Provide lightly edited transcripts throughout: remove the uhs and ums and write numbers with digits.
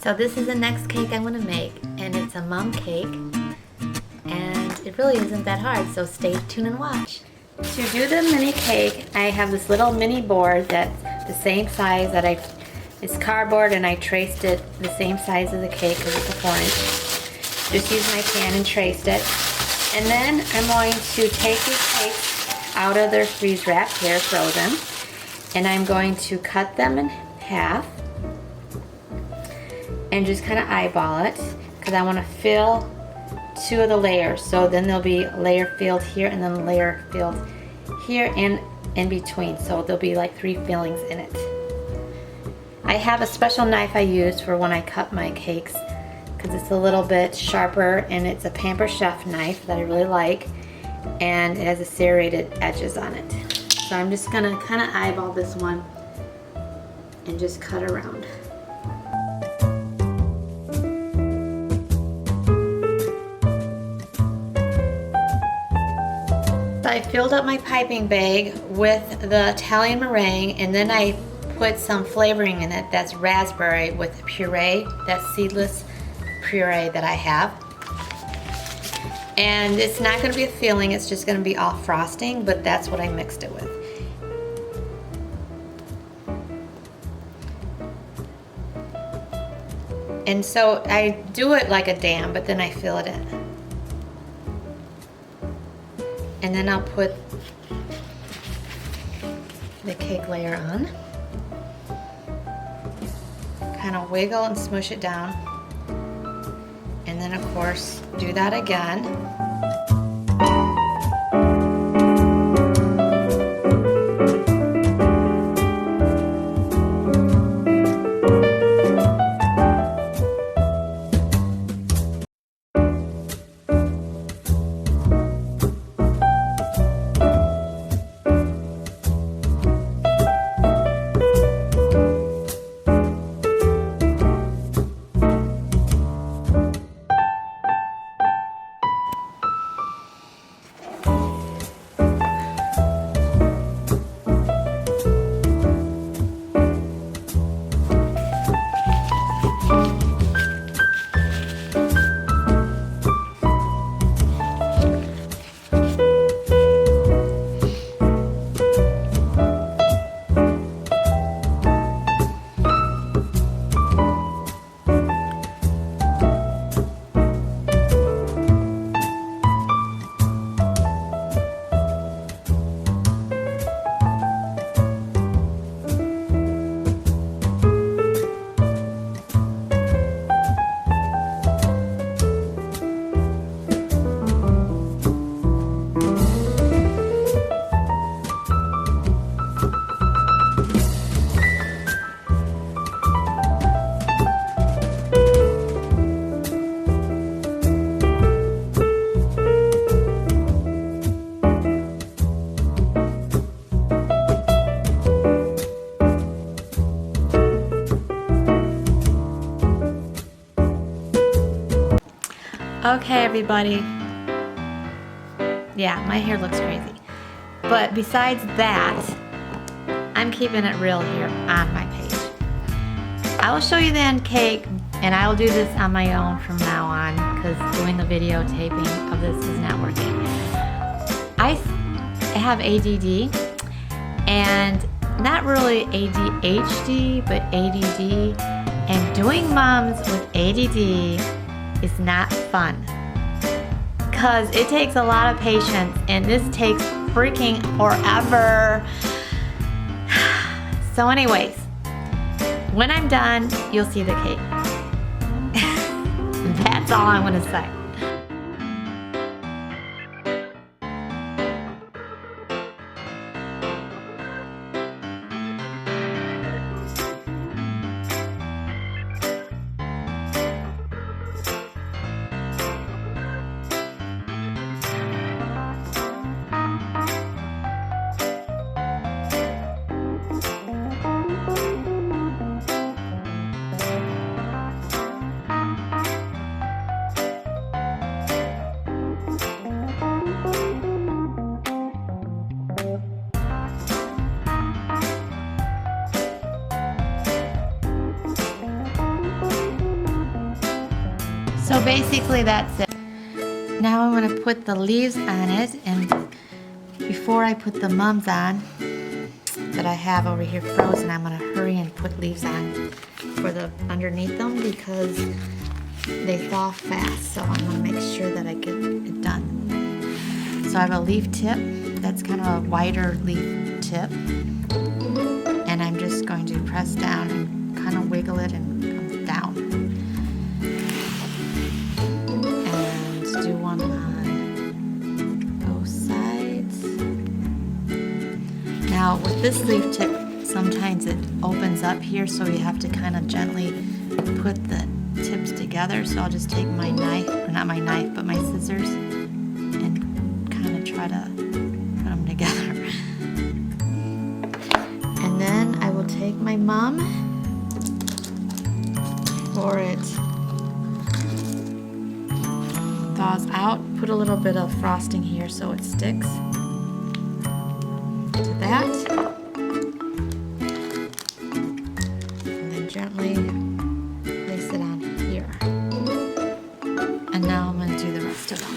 So this is the next cake I'm going to make, and it's a mum cake, and it really isn't that hard, so stay tuned and watch. To do the mini cake, I have this little mini board that's the same size that it's cardboard, and I traced it the same size as the cake because it's a 4-inch. Just used my pan and traced it. And then I'm going to take these cakes out of their freeze wrap here, frozen, and I'm going to cut them in half and just kind of eyeball it because I want to fill 2 of the layers. So then there'll be a layer filled here and then a layer filled here and in between. So there'll be like 3 fillings in it. I have a special knife I use for when I cut my cakes because it's a little bit sharper, and it's a Pamper Chef knife that I really like, and it has a serrated edges on it. So I'm just gonna kind of eyeball this one and just cut around. So I filled up my piping bag with the Italian meringue, and then I put some flavoring in it that's raspberry with puree, that's seedless puree that I have. And it's not going to be a filling, it's just going to be all frosting, but that's what I mixed it with. And so I do it like a dam, but then I fill it in. And then I'll put the cake layer on. Kind of wiggle and smush it down. And then of course, do that again. Okay, everybody. Yeah, my hair looks crazy. But besides that, I'm keeping it real here on my page. I will show you the end cake, and I will do this on my own from now on because doing the videotaping of this is not working. I have ADD, and not really ADHD, but ADD, and doing moms with ADD is not fun because it takes a lot of patience, and this takes freaking forever. So anyways, when I'm done, you'll see the cake. That's all I'm gonna say. So basically that's it. Now I'm going to put the leaves on it, and before I put the mums on that I have over here frozen, I'm going to hurry and put leaves on for the underneath them because they thaw fast, so I'm going to make sure that I get it done. So I have a leaf tip that's kind of a wider leaf tip, and I'm just going to press down and kind of wiggle it and come down. And do one on both sides. Now with this leaf tip, sometimes it opens up here, so you have to kind of gently put the tips together. So I'll just take my knife, or not my knife, but my scissors, and kind of try to put them together. And then I will take my mum, pour it, thaws out, put a little bit of frosting here so it sticks to that, and then gently place it on here. And now I'm going to do the rest of them.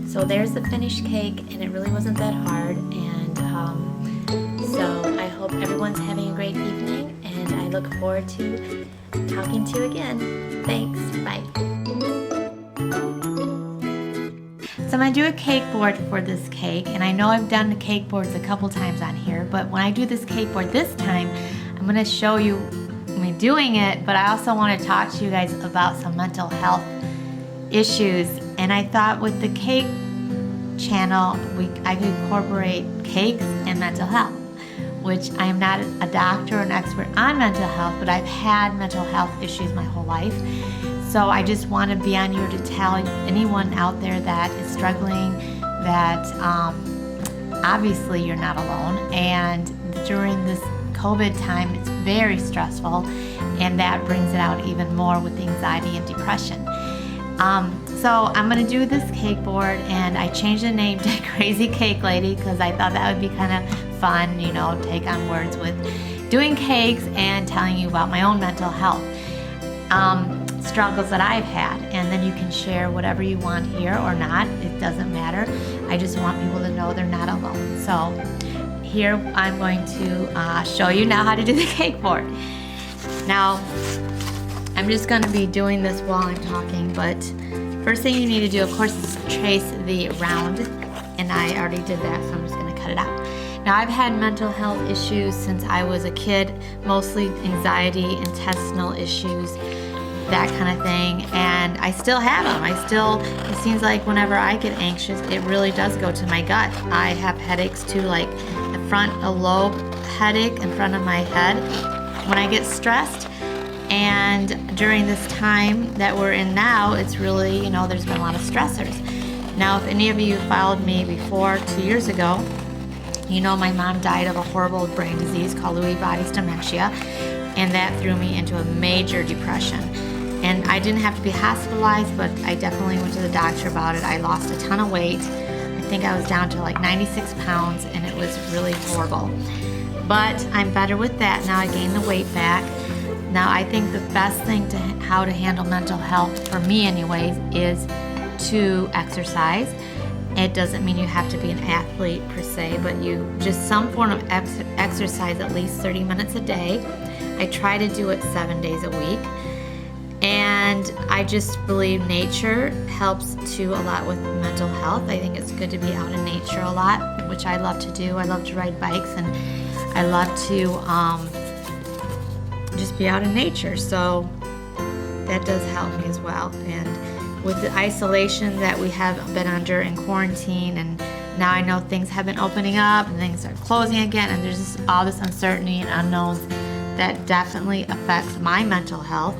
So there's the finished cake, and it really wasn't that hard, and so I hope everyone's having a great evening, and I look forward to talking to you again. Thanks, bye. So I'm going to do a cake board for this cake, and I know I've done the cake boards a couple times on here, but when I do this cake board this time, I'm going to show you me doing it, but I also want to talk to you guys about some mental health issues. And I thought with the cake channel, I could incorporate cakes and mental health, which I am not a doctor or an expert on mental health, but I've had mental health issues my whole life. So I just want to be on here to tell anyone out there that is struggling that obviously you're not alone. And during this COVID time, it's very stressful, and that brings it out even more with anxiety and depression. So I'm going to do this cake board, and I changed the name to Crazy Cake Lady because I thought that would be kind of fun, you know, take on words with doing cakes and telling you about my own mental health struggles that I've had. And then you can share whatever you want here or not. It doesn't matter. I just want people to know they're not alone. So here I'm going to show you now how to do the cake board. Now, I'm just going to be doing this while I'm talking, but first thing you need to do, of course, is trace the round, and I already did that, so I'm just going to cut it out. Now, I've had mental health issues since I was a kid, mostly anxiety, intestinal issues, that kind of thing, and I still have them. It seems like whenever I get anxious, it really does go to my gut. I have headaches too, like a lobe headache in front of my head when I get stressed. And during this time that we're in now, it's really, you know, there's been a lot of stressors. Now, if any of you followed me before 2 years ago, you know my mom died of a horrible brain disease called Lewy bodies dementia, and that threw me into a major depression. And I didn't have to be hospitalized, but I definitely went to the doctor about it. I lost a ton of weight. I think I was down to like 96 pounds, and it was really horrible. But I'm better with that now. I gained the weight back. Now, I think the best thing how to handle mental health, for me anyways, is to exercise. It doesn't mean you have to be an athlete per se, but you just some form of exercise at least 30 minutes a day. I try to do it 7 days a week. And I just believe nature helps too a lot with mental health. I think it's good to be out in nature a lot, which I love to do. I love to ride bikes, and I love to just be out in nature. So that does help me as well. And with the isolation that we have been under in quarantine, and now I know things have been opening up and things are closing again, and there's just all this uncertainty and unknowns that definitely affects my mental health.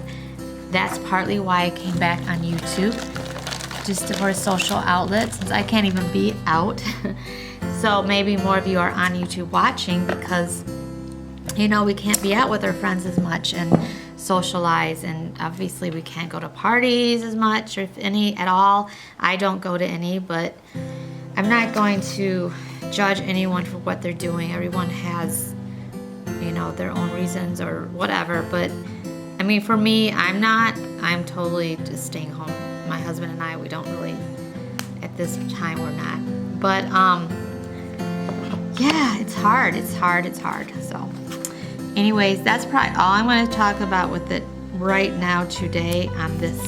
That's partly why I came back on YouTube, just for a social outlet, since I can't even be out. So maybe more of you are on YouTube watching because, you know, we can't be out with our friends as much and socialize, and obviously we can't go to parties as much, or if any at all. I don't go to any, but I'm not going to judge anyone for what they're doing. Everyone has, you know, their own reasons or whatever, but I mean, for me, I'm totally just staying home. My husband and I, we don't really, at this time, we're not. But, yeah, it's hard. So, anyways, that's probably all I'm going to talk about with it right now today on this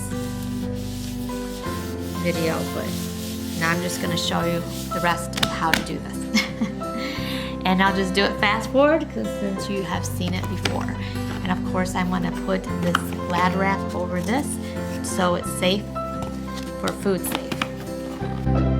video. But now I'm just going to show you the rest of how to do this. And I'll just do it fast forward because since you have seen it before. And of course, I'm going to put this Glad wrap over this so it's safe for food safe.